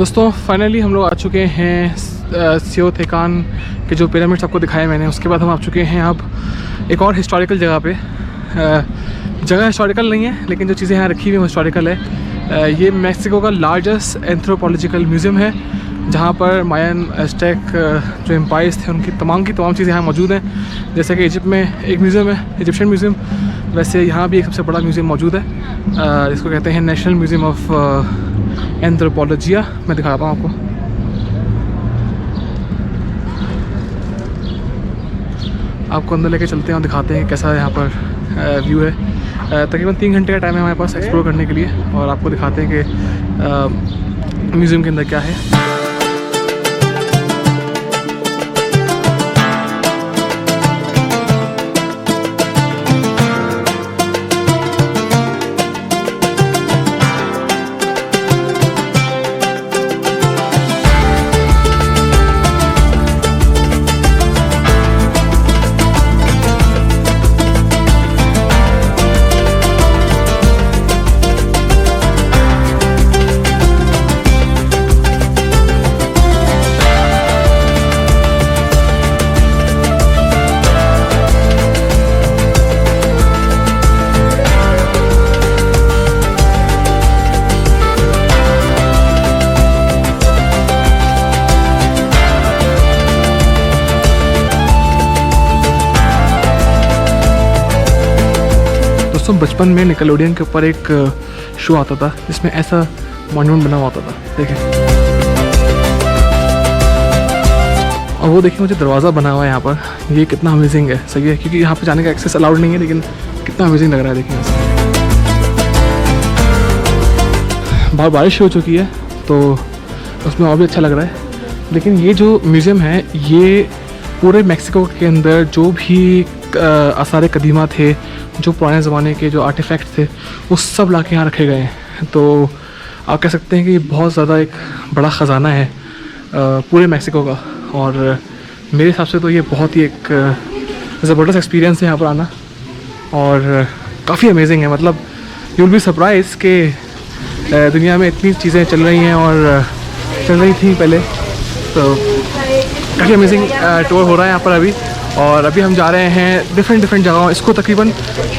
दोस्तों फाइनली हम लोग आ चुके हैं सियोथेकान के जो पिरामिड्स आपको दिखाए मैंने। उसके बाद हम आ चुके हैं अब एक और हिस्टोरिकल जगह पे। जगह हिस्टोरिकल नहीं है लेकिन जो चीज़ें यहाँ रखी हुई हैं वो हिस्टोरिकल है। ये मैक्सिको का लार्जेस्ट एंथ्रोपोलॉजिकल म्यूज़ियम है जहाँ पर मायन एज़टेक जो एम्पायर्स थे उनकी तमाम चीज़ें यहाँ मौजूद हैं। जैसे कि इजिप्ट में एक म्यूज़ियम है, इजिप्शियन म्यूज़ियम, वैसे यहाँ भी एक सबसे बड़ा म्यूज़ियम मौजूद है। इसको कहते हैं नेशनल म्यूज़ियम ऑफ एंथ्रोपोलॉजिया। मैं दिखाता हूँ आपको अंदर लेके चलते हैं और दिखाते हैं कैसा यहाँ पर व्यू है। तकरीबन 3 घंटे का टाइम है हमारे पास एक्सप्लोर करने के लिए और आपको दिखाते हैं कि म्यूज़ियम के अंदर क्या है। बचपन में निकलोडियन के ऊपर एक शो आता था जिसमें ऐसा मॉन्यूमेंट बना हुआ होता था, देखें। और वो देखिए मुझे दरवाज़ा बना हुआ है यहाँ पर, ये कितना अमेजिंग है। सही है क्योंकि यहाँ पे जाने का एक्सेस अलाउड नहीं है, लेकिन कितना अमेजिंग लग रहा है देखिए। बाहर बारिश हो चुकी है तो उसमें और भी अच्छा लग रहा है। लेकिन ये जो म्यूज़ियम है ये पूरे मैक्सिको के अंदर जो भी आसार कदीमा थे, जो पुराने ज़माने के जो आर्टिफैक्ट थे, वो सब ला के यहाँ रखे गए हैं। तो आप कह सकते हैं कि बहुत ज़्यादा एक बड़ा ख़जाना है पूरे मैक्सिको का। और मेरे हिसाब से तो ये बहुत ही एक ज़बरदस्त एक्सपीरियंस है यहाँ पर आना और काफ़ी अमेजिंग है। मतलब यू विल बी सरप्राइज कि दुनिया में इतनी चीज़ें चल रही हैं और चल रही थी पहले। तो काफ़ी अमेजिंग टूर हो रहा है यहाँ पर अभी। और अभी हम जा रहे हैं डिफरेंट जगहों। इसको तकरीबन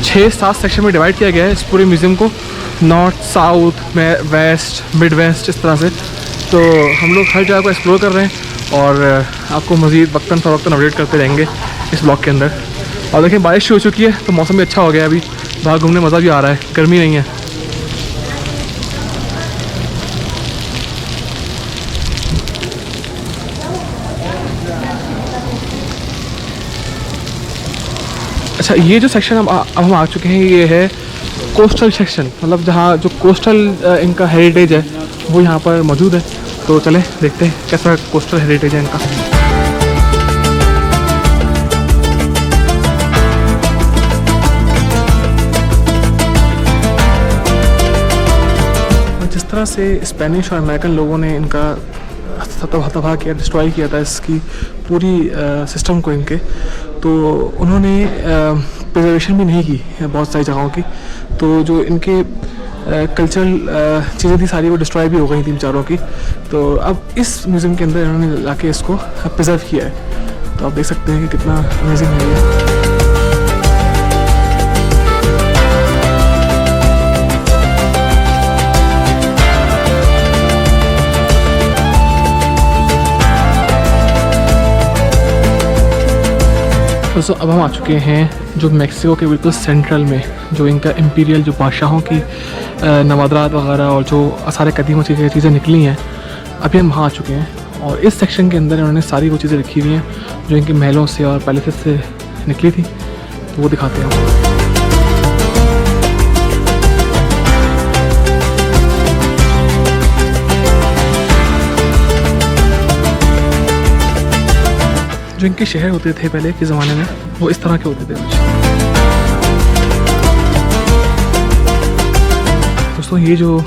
6-7 सेक्शन में डिवाइड किया गया है इस पूरे म्यूज़ियम को, north, south, west, mid west, इस तरह से। तो हम लोग हर जगह को एक्सप्लोर कर रहे हैं और आपको मज़ीद वक्तन फ़वक्तन अपडेट करते रहेंगे इस ब्लॉग के अंदर। और देखिए बारिश हो चुकी है तो मौसम भी अच्छा हो गया है, अभी बाहर घूमने मज़ा भी आ रहा है, गर्मी नहीं है। अच्छा, ये जो सेक्शन अब हम आ चुके हैं ये है कोस्टल सेक्शन, मतलब जहाँ जो कोस्टल इनका हेरिटेज है वो यहाँ पर मौजूद है। तो चलें देखते हैं कैसा कोस्टल हेरिटेज है इनका। जिस तरह से स्पेनिश और अमेरिकन लोगों ने इनका तबाह किया, डिस्ट्रॉय किया था इसकी पूरी सिस्टम को इनके, तो उन्होंने प्रिजर्वेशन भी नहीं की बहुत सारी जगहों की। तो जो इनके कल्चरल चीज़ें थी सारी वो डिस्ट्रॉय भी हो गई थी बेचारों की। तो अब इस म्यूज़ियम के अंदर इन्होंने लाके इसको प्रिजर्व किया है। तो आप देख सकते हैं कि कितना अमेजिंग है। दोस्तों अब हम आ चुके हैं जो मैक्सिको के बिल्कुल सेंट्रल में, जो इनका इम्पीरियल जो बादशाहों की नवादरात वगैरह और जो आसार कदीमा चीज़ें निकली हैं, अभी हम वहाँ आ चुके हैं। और इस सेक्शन के अंदर इन्होंने सारी वो चीज़ें रखी हुई हैं जो इनके महलों से और पैलेसेस से निकली थी, तो वो दिखाते हैं। जो इनके शहर होते थे पहले के ज़माने में वो इस तरह के होते थे कुछ। दोस्तों ये जो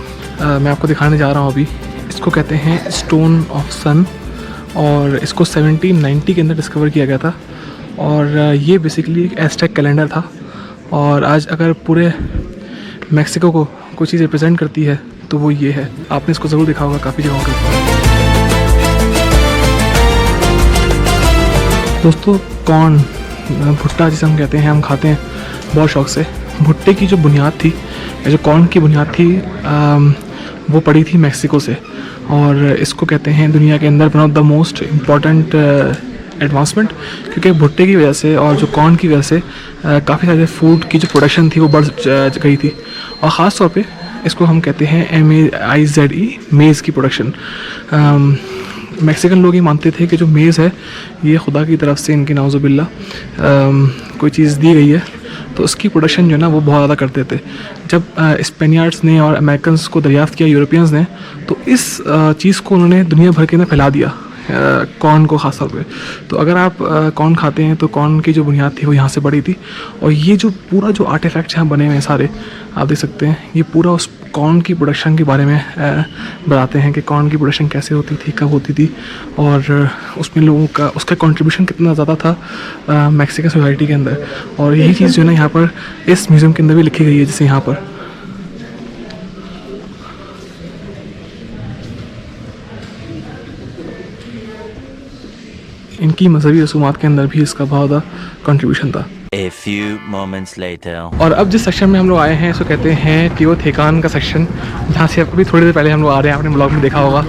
मैं आपको दिखाने जा रहा हूँ अभी, इसको कहते हैं स्टोन ऑफ सन और इसको 1790 के अंदर डिस्कवर किया गया था। और ये बेसिकली एक एज़टेक कैलेंडर था और आज अगर पूरे मैक्सिको को कोई चीज़ रिप्रेजेंट करती है तो वो ये है। आपने इसको ज़रूर देखा होगा काफ़ी जगहों के ऊपर। दोस्तों कॉर्न, भुट्टा जिसे हम कहते हैं, हम खाते हैं बहुत शौक़ से। भुट्टे की जो बुनियाद थी, या जो कॉर्न की बुनियाद थी, वो पड़ी थी मैक्सिको से, और इसको कहते हैं दुनिया के अंदर one of the most important advancement, क्योंकि भुट्टे की वजह से और जो कॉर्न की वजह से काफ़ी सारे फूड की जो प्रोडक्शन थी वो बढ़ गई थी। और ख़ास तौर पे इसको हम कहते हैं MEIZE, मेज़ की प्रोडक्शन। मैक्सिकन लोग ये मानते थे कि जो मेज़ है ये खुदा की तरफ से इनकी नाउज़ुबिल्ला कोई चीज़ दी गई है, तो उसकी प्रोडक्शन जो है ना वो बहुत ज़्यादा करते थे। जब स्पेनियार्ड्स ने और अमेरिकन्स को दरियाफ़्त किया, यूरोपियंस ने, तो इस चीज़ को उन्होंने दुनिया भर के अंदर फैला दिया, कॉर्न को ख़ास तौर पे। तो अगर आप कॉर्न खाते हैं तो कॉर्न की जो बुनियाद थी वो यहाँ से बढ़ी थी। और ये जो पूरा जो आर्टिफैक्ट्स यहाँ बने हुए हैं सारे, आप देख सकते हैं, ये पूरा उस कॉर्न की प्रोडक्शन के बारे में बताते हैं कि कॉर्न की प्रोडक्शन कैसे होती थी, कब होती थी, और उसमें लोगों का उसका कंट्रीब्यूशन कितना ज़्यादा था मैक्सिकन सोसाइटी के अंदर। और यही चीज़ जो है ना यहाँ पर इस म्यूज़ियम के अंदर भी लिखी गई है। जैसे यहाँ पर इनकी मजहबी रसूमात के अंदर भी इसका बहुत ज़्यादा कंट्रीब्यूशन था। A few moments later. और अब जिस सेक्शन में हम लोग आए हैं इसको कहते हैं टियोथिकान का सेक्शन, जहाँ से अभी थोड़ी देर पहले हम लोग आ रहे हैं, आपने ब्लॉग में देखा होगा।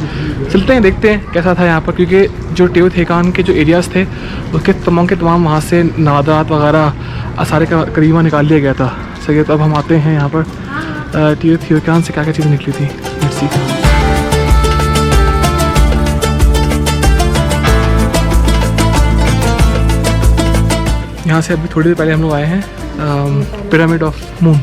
चलते हैं, देखते हैं कैसा था यहाँ पर, क्योंकि जो टियोथिकान के जो एरियाज़ थे उसके तमाम वहाँ से नवादात वगैरह आसारे का करीबा निकाल लिया गया था। सही है, तो अब हम आते हैं यहाँ पर टियोथिकान से क्या क्या चीज़ें निकली थी। Let's see. यहाँ से अभी थोड़ी देर पहले हम लोग आए हैं पिरामिड ऑफ मून।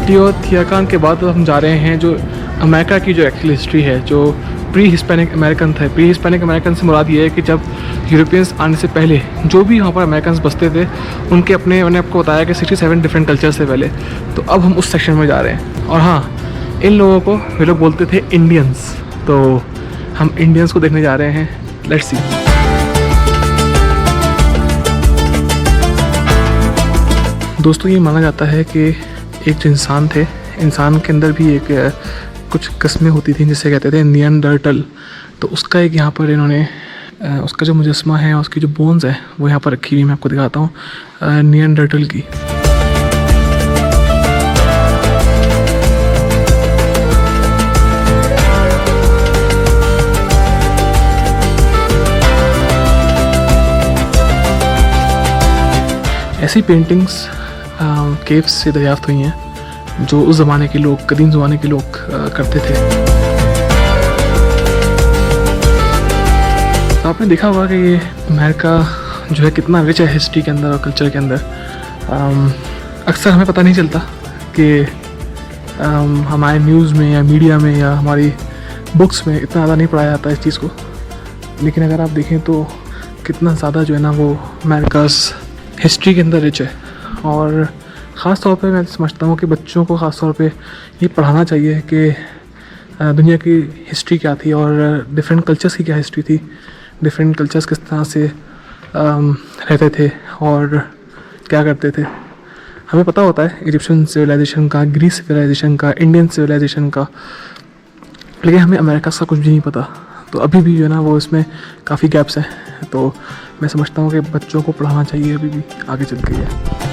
टियोथिकान के बाद हम जा रहे हैं जो अमेरिका की जो एक्चुअल हिस्ट्री है, जो प्री हिस्पैनिक अमेरिकन थे। प्री हिस्पैनिक अमेरिकन से मुराद ये है कि जब यूरोपियंस आने से पहले जो भी यहाँ पर अमेरिकन बसते थे उनके अपने, मैंने आपको बताया कि 67 डिफरेंट कल्चर्स से पहले। तो अब हम उस सेक्शन में जा रहे हैं। और हाँ, इन लोगों को वे लोग बोलते थे इंडियंस, तो हम इंडियंस को देखने जा रहे हैं। Let's see. दोस्तों ये माना जाता है कि एक जो इंसान थे, इंसान के अंदर भी एक कुछ किस्में होती थी जिसे कहते थे निएंडरटल। तो उसका एक यहाँ पर इन्होंने उसका जो मुजस्मा है, उसकी जो बोन्स है वो यहाँ पर रखी हुई, मैं आपको दिखाता हूँ, निएंडरटल की। ऐसी पेंटिंग्स केव्स से दरियाफ्त हुई हैं जो उस ज़माने के लोग, कदीम ज़माने के लोग करते थे। तो आपने देखा होगा कि ये अमेरिका जो है कितना रिच है हिस्ट्री के अंदर और कल्चर के अंदर। अक्सर हमें पता नहीं चलता कि हमारे न्यूज़ में या मीडिया में या हमारी बुक्स में इतना ज़्यादा नहीं पढ़ाया जाता इस चीज़ को, लेकिन अगर आप देखें तो कितना ज़्यादा जो है ना वो अमेरिकास हिस्ट्री के अंदर रिच है। और ख़ास तौर पे मैं समझता हूँ कि बच्चों को ख़ास तौर पे ये पढ़ाना चाहिए कि दुनिया की हिस्ट्री क्या थी और डिफरेंट कल्चर्स की क्या हिस्ट्री थी, डिफरेंट कल्चर्स किस तरह से रहते थे और क्या करते थे। हमें पता होता है इजिप्शियन सिविलाइजेशन का, ग्रीस सिविलाइजेशन का, इंडियन सिविलाइजेशन का, लेकिन हमें अमेरिका का कुछ भी नहीं पता। तो अभी भी जो है ना वो इसमें काफ़ी गैप्स हैं। तो मैं समझता हूँ कि बच्चों को पढ़ाना चाहिए अभी भी आगे चल के।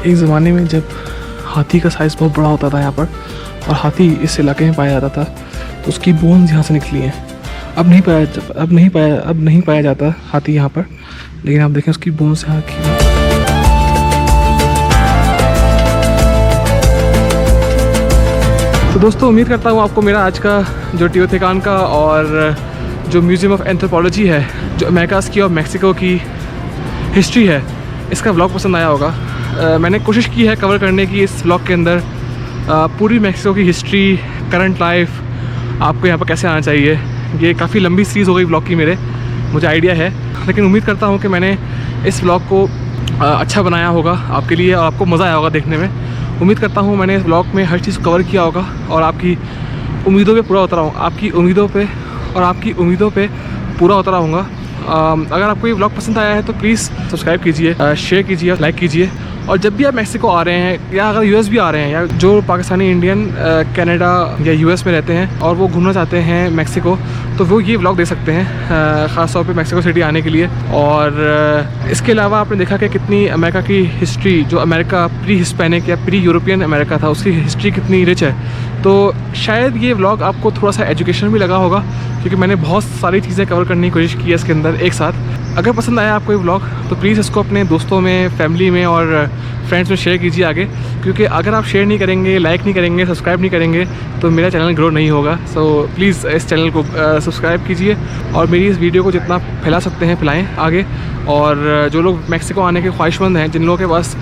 एक ज़माने में जब हाथी का साइज़ बहुत बड़ा होता था यहाँ पर, और हाथी इस इलाके में पाया जाता था, तो उसकी बोन्स यहाँ से निकली हैं। अब नहीं पाया जाता हाथी यहाँ पर, लेकिन आप देखें उसकी बोन्स यहाँ की। तो दोस्तों उम्मीद करता हूँ आपको मेरा आज का जो टियोथिकान का और जो म्यूज़ियम ऑफ एंथ्रोपोलॉजी है, जो अमेरिकास की और मैक्सिको की हिस्ट्री है, इसका व्लॉग पसंद आया होगा। मैंने कोशिश की है कवर करने की इस व्लॉग के अंदर पूरी मैक्सिको की हिस्ट्री, करंट लाइफ, आपको यहाँ पर कैसे आना चाहिए। ये काफ़ी लंबी सीरीज़ हो गई व्लॉग की मेरे, मुझे आइडिया है, लेकिन उम्मीद करता हूँ कि मैंने इस व्लॉग को अच्छा बनाया होगा आपके लिए और आपको मज़ा आया होगा देखने में। उम्मीद करता हूँ मैंने इस व्लॉग में हर चीज़ कवर किया होगा और आपकी उम्मीदों पे पूरा उतरा हूँ, आपकी उम्मीदों पे पूरा उतरा हूँगा। अगर आपको ये व्लॉग पसंद आया है तो प्लीज़ सब्सक्राइब कीजिए, शेयर कीजिए, लाइक कीजिए। और जब भी आप मैक्सिको आ रहे हैं या अगर यूएस भी आ रहे हैं, या जो पाकिस्तानी इंडियन कनाडा या यूएस में रहते हैं और वो घूमना चाहते हैं मैक्सिको, तो वो ये व्लॉग देख सकते हैं, ख़ास तौर पे मैक्सिको सिटी आने के लिए। और इसके अलावा आपने देखा कि कितनी अमेरिका की हिस्ट्री, जो अमेरिका प्री हिस्पैनिक या प्री यूरोपियन अमेरिका था, उसकी हिस्ट्री कितनी रिच है। तो शायद ये व्लॉग आपको थोड़ा सा एजुकेशन भी लगा होगा, क्योंकि मैंने बहुत सारी चीज़ें कवर करने की कोशिश की है इसके अंदर एक साथ। अगर पसंद आया आपको ये व्लॉग तो प्लीज़ इसको अपने दोस्तों में, फैमिली में और फ्रेंड्स में शेयर कीजिए आगे, क्योंकि अगर आप शेयर नहीं करेंगे, लाइक नहीं करेंगे, सब्सक्राइब नहीं करेंगे तो मेरा चैनल ग्रो नहीं होगा। सो प्लीज़ इस चैनल को सब्सक्राइब कीजिए और मेरी इस वीडियो को जितना फैला सकते हैं फैलाएँ आगे। और जो लोग मैक्सिको आने के ख्वाहिशमंद हैं, जिन लोगों के पास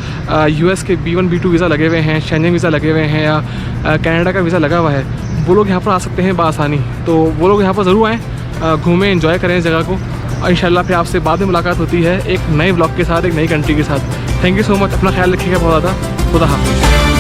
यूएस के B1 B2 वीज़ा लगे हुए हैं, शेंजन वीज़ा लगे हुए हैं या कनाडा का वीज़ा लगा हुआ है, वो लोग यहाँ पर आ सकते हैं बआसानी। तो वो लोग यहाँ पर ज़रूर आएँ, घूमें, एंजॉय करें इस जगह को। और इंशाल्लाह फिर आपसे बाद में मुलाकात होती है एक नए व्लॉग के साथ, एक नई कंट्री के साथ। थैंक यू सो मच, अपना ख्याल रखिएगा बहुत ज़्यादा। खुदा हाफ़िज़।